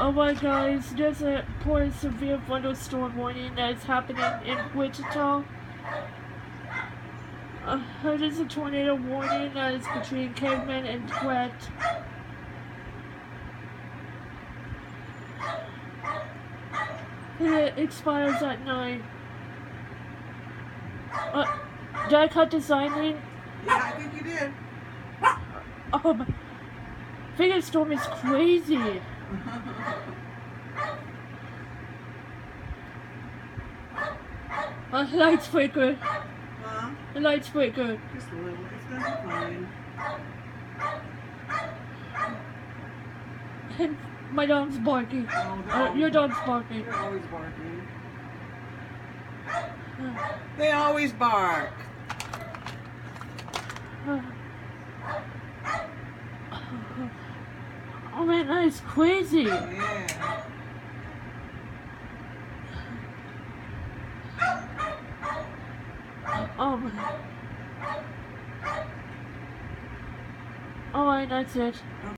Oh my guys, there's a poor severe thunderstorm warning that is happening in Wichita. There's a tornado warning that is between Caveman and Twet. It expires at 9. Did I cut the signing? Yeah, I think you did. Oh my. Thunderstorm is crazy. Lights flicker. Huh? The lights flicker. Just a little. It's gonna be fine. And my dog's barking. Oh, Your dog's barking. They're always barking. They always bark. Oh man, that is crazy. Yeah. Alright, that's it.